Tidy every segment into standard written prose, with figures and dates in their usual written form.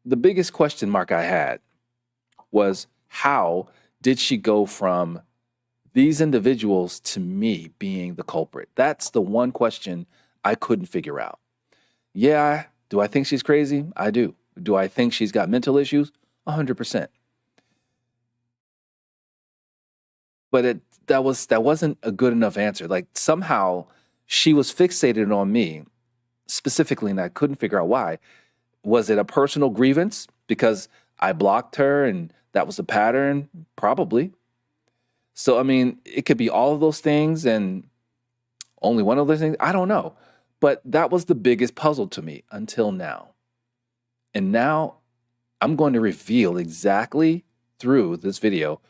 The biggest question mark I had was, how did she go from these individuals to me being the culprit? That's the one question I couldn't figure out. Yeah, do I think she's crazy? I do. Do I think she's got mental issues? 100%. But that wasn't a good enough answer. Like, somehow she was fixated on me specifically, and I couldn't figure out why. Was it a personal grievance because I blocked her and that was the pattern? Probably. So, I mean, it could be all of those things and only one of those things. I don't know. But that was the biggest puzzle to me until now. And now I'm going to reveal exactly through this video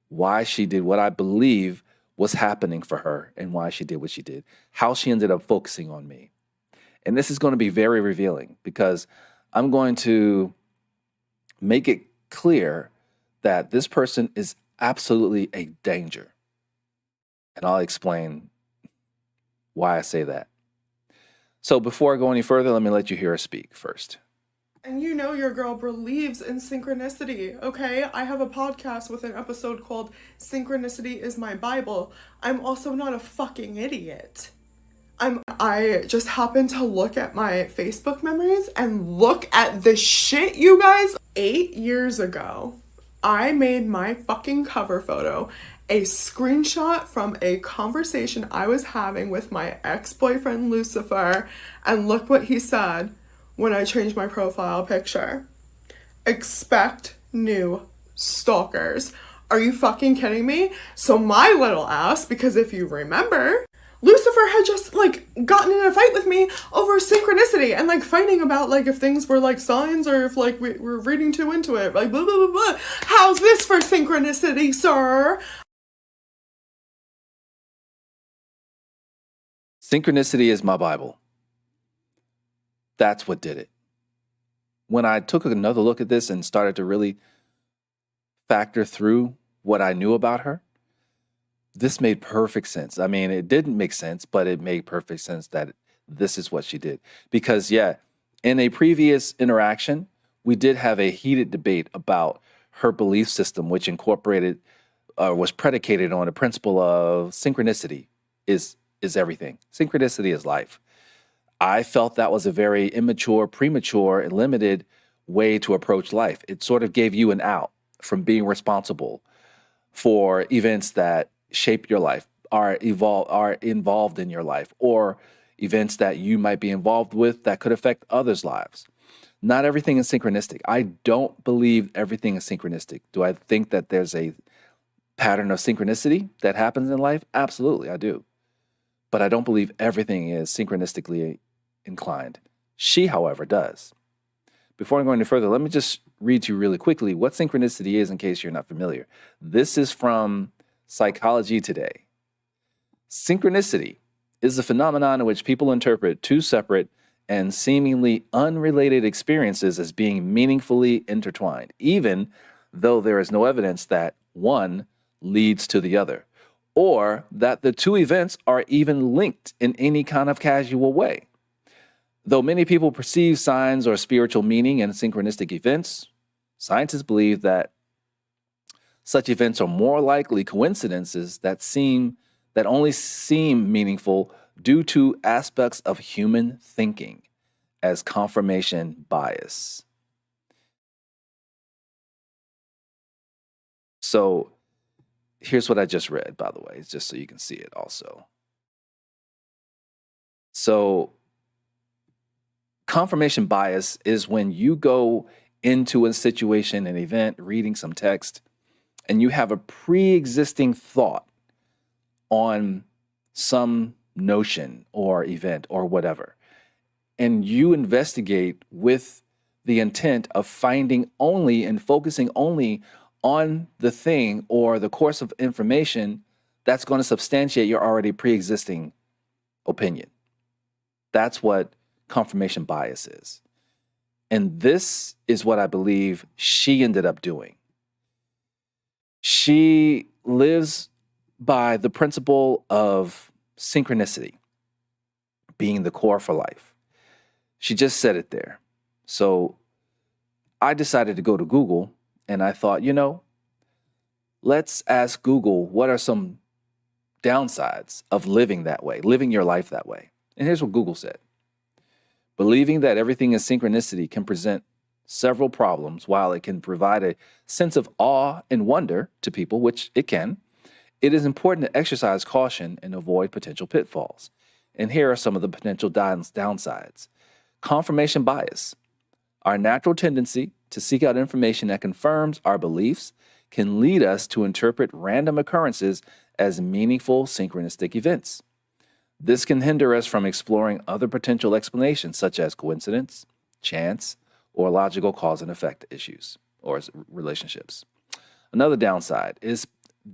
why she did what I believe was happening for her and why she did what she did, how she ended up focusing on me. And this is going to be very revealing because I'm going to make it clear that this person is absolutely a danger. And I'll explain why I say that. So before I go any further, let me let you hear her speak first. And you know your girl believes in synchronicity, okay? I have a podcast with an episode called Synchronicity is My Bible. I'm also not a fucking idiot. I just happened to look at my Facebook memories and look at this shit, you guys. 8 years ago, I made my fucking cover photo a screenshot from a conversation I was having with my ex-boyfriend Lucifer, and look what he said when I changed my profile picture. Expect new stalkers. Are you fucking kidding me? So my little ass, because if you remember, Lucifer had just gotten in a fight with me over synchronicity and fighting about if things were signs or if we were reading too into it, blah blah blah blah. How's this for synchronicity, sir? Synchronicity is my Bible. That's what did it. When I took another look at this and started to really factor through what I knew about her, this made perfect sense. I mean, it didn't make sense, but it made perfect sense that this is what she did. Because, yeah, in a previous interaction, we did have a heated debate about her belief system, which was predicated on the principle of synchronicity is everything. Synchronicity is life. I felt that was a very immature, premature, and limited way to approach life. It sort of gave you an out from being responsible for events that shape your life, are involved in your life, or events that you might be involved with that could affect others' lives. Not everything is synchronistic. I don't believe everything is synchronistic. Do I think that there's a pattern of synchronicity that happens in life? Absolutely, I do. But I don't believe everything is synchronistically inclined. She, however, does. Before I go any further, let me just read to you really quickly what synchronicity is in case you're not familiar. This is from Psychology Today. Synchronicity is a phenomenon in which people interpret two separate and seemingly unrelated experiences as being meaningfully intertwined, even though there is no evidence that one leads to the other, or that the two events are even linked in any kind of casual way. Though many people perceive signs or spiritual meaning in synchronistic events, scientists believe that such events are more likely coincidences that only seem meaningful due to aspects of human thinking as confirmation bias. So here's what I just read, by the way, just so you can see it also. So confirmation bias is when you go into a situation, an event, reading some text, and you have a pre-existing thought on some notion or event or whatever, and you investigate with the intent of finding only and focusing only on the thing or the course of information that's going to substantiate your already pre-existing opinion. That's what confirmation bias is. And this is what I believe she ended up doing. She lives by the principle of synchronicity being the core for life. She just said it there. So I decided to go to Google and I thought, let's ask Google what are some downsides of living that way, living your life that way. And here's what Google said. Believing that everything is synchronicity can present several problems. While it can provide a sense of awe and wonder to people, which it can, it is important to exercise caution and avoid potential pitfalls. And here are some of the potential downsides. Confirmation bias. Our natural tendency to seek out information that confirms our beliefs can lead us to interpret random occurrences as meaningful synchronistic events. This can hinder us from exploring other potential explanations, such as coincidence, chance, or logical cause and effect issues or relationships. Another downside is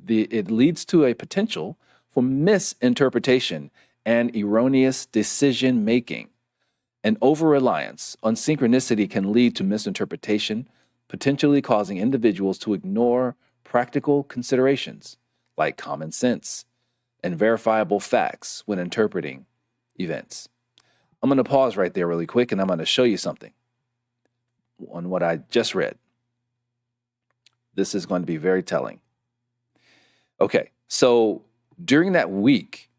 it leads to a potential for misinterpretation and erroneous decision making. An over-reliance on synchronicity can lead to misinterpretation, potentially causing individuals to ignore practical considerations like common sense and verifiable facts when interpreting events. I'm going to pause right there really quick and I'm going to show you something on what I just read. This is going to be very telling. Okay, so during that week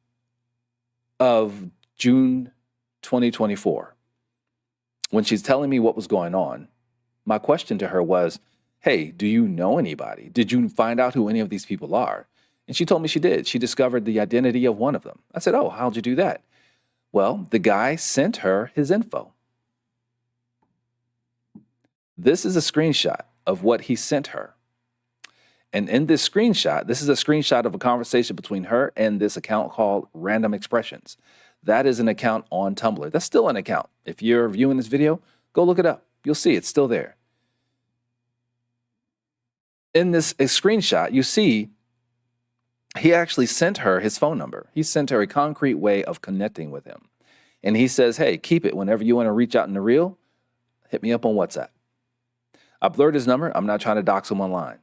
of June 2024, when she's telling me what was going on, my question to her was, hey, do you know anybody? Did you find out who any of these people are? And she told me she did. She discovered the identity of one of them. I said, oh, how'd you do that? Well, the guy sent her his info. This is a screenshot of what he sent her. And in this screenshot, this is a screenshot of a conversation between her and this account called Random Expressions. That is an account on Tumblr. That's still an account. If you're viewing this video, go look it up. You'll see it's still there. In this screenshot, you see he actually sent her his phone number. He sent her a concrete way of connecting with him. And he says, hey, keep it. Whenever you want to reach out in the real, hit me up on WhatsApp. I blurred his number. I'm not trying to dox him online.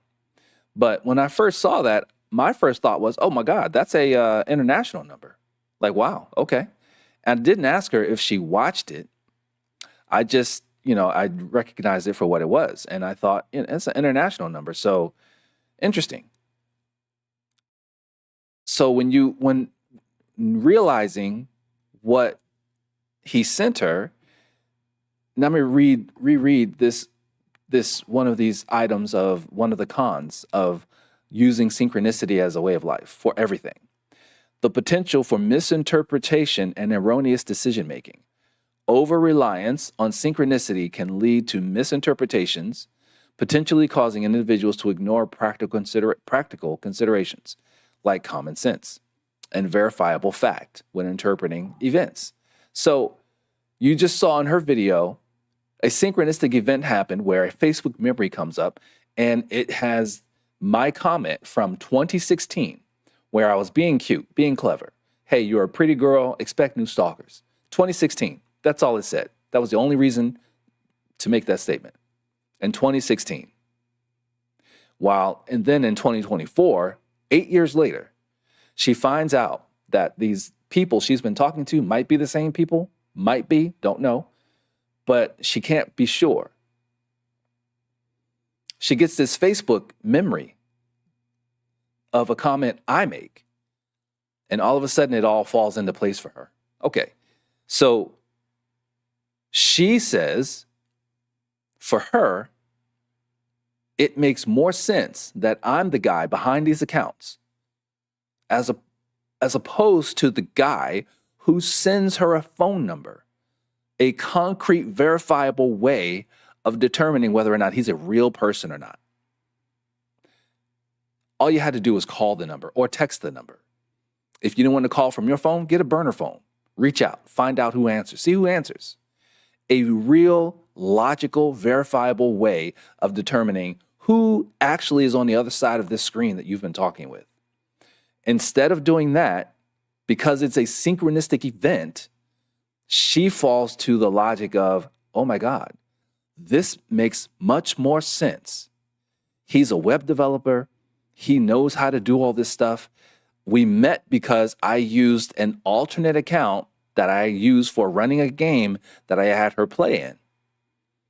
But when I first saw that, my first thought was, oh my God, that's a international number. Like, wow, okay. And I didn't ask her if she watched it. I just, I recognized it for what it was. And I thought, it's an international number. So interesting. So when realizing what he sent her, let me reread this one of these items of one of the cons of using synchronicity as a way of life for everything. The potential for misinterpretation and erroneous decision making. Over-reliance on synchronicity can lead to misinterpretations, potentially causing individuals to ignore practical considerations like common sense and verifiable fact when interpreting events. So you just saw in her video, a synchronistic event happened where a Facebook memory comes up and it has my comment from 2016 where I was being cute, being clever. Hey, you're a pretty girl, expect new stalkers. 2016, that's all it said. That was the only reason to make that statement. In 2016. And then in 2024, 8 years later, she finds out that these people she's been talking to might be the same people, might be, don't know, but she can't be sure. She gets this Facebook memory of a comment I make, and all of a sudden it all falls into place for her. Okay, so she says, for her, it makes more sense that I'm the guy behind these accounts as opposed to the guy who sends her a phone number, a concrete, verifiable way of determining whether or not he's a real person or not. All you had to do was call the number or text the number. If you didn't want to call from your phone, get a burner phone. Reach out, find out who answers, see who answers. A real, logical, verifiable way of determining who actually is on the other side of this screen that you've been talking with. Instead of doing that, because it's a synchronistic event, she falls to the logic of, oh my God, this makes much more sense. He's a web developer. He knows how to do all this stuff. We met because I used an alternate account that I used for running a game that I had her play in.